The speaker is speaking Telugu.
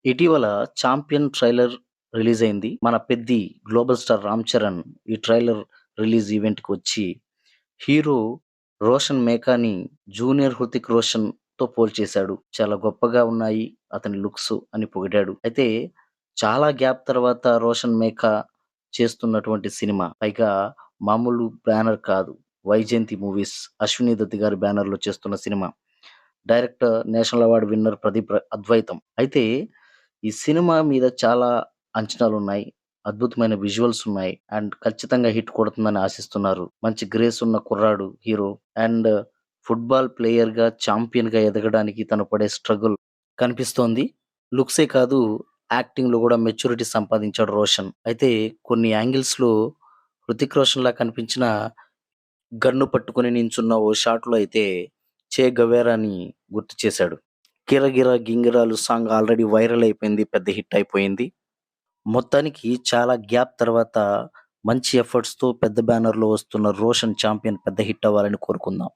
ఇటీవల 'చాంపియన్' ట్రైలర్ రిలీజ్ అయింది. మన పెద్ది గ్లోబల్ స్టార్ 'రామ్ చరణ్' ఈ ట్రైలర్ రిలీజ్ ఈవెంట్‌కి వచ్చి హీరో 'రోషన్ మేకా'ని జూనియర్ 'హృతిక్ రోషన్‌తో' పోల్చేశాడు. చాలా గొప్పగా ఉన్నాయి అతని లుక్స్ అని పొగిడాడు. అయితే చాలా గ్యాప్ తర్వాత 'రోషన్ మేకా' చేస్తున్నటువంటి సినిమా. పైగా మామూలు బ్యానర్ కాదు. వైజయంతి మూవీస్, అశ్విని దత్ గారి బ్యానర్‌లో చేస్తున్న cinema. Director national award winner Pradeep అద్వైతం. అయితే ఈ సినిమా మీద చాలా అంచనాలున్నాయి. అద్భుతమైన విజువల్స్ ఉన్నాయి. అండ్ ఖచ్చితంగా హిట్ కొడుతుందని ఆశిస్తున్నారు. మంచి గ్రేస్ ఉన్న కుర్రాడు హీరో. అండ్ ఫుట్‌బాల్ ప్లేయర్‌గా, చాంపియన్‌గా ఎదగడానికి తను పడే స్ట్రగుల్ కనిపిస్తోంది. లుక్సే కాదు, యాక్టింగ్‌లో గూడా మెచ్యూరిటీ సంపాదించాడు రోషన్. అయితే కొన్ని యాంగిల్స్‌లో 'హృతిక్ రోషన్‌లా' కనిపించినా గన్ను పట్టుకొని నించున్న ఓ షాట్‌లో అయితే 'చే గవేరా'ని గుర్తు చేశాడు. 'గిరగిర గింగిరాలు' సాంగ్ ఆల్రెడీ వైరల్ అయిపోయింది. పెద్ద హిట్ అయిపోయింది. మొత్తానికి చాలా గ్యాప్ తర్వాత మంచి ఎఫర్ట్స్‌తో పెద్ద బ్యానర్‌లో వస్తున్న 'రోషన్ చాంపియన్' పెద్ద హిట్ అవ్వాలని కోరుకుందాం.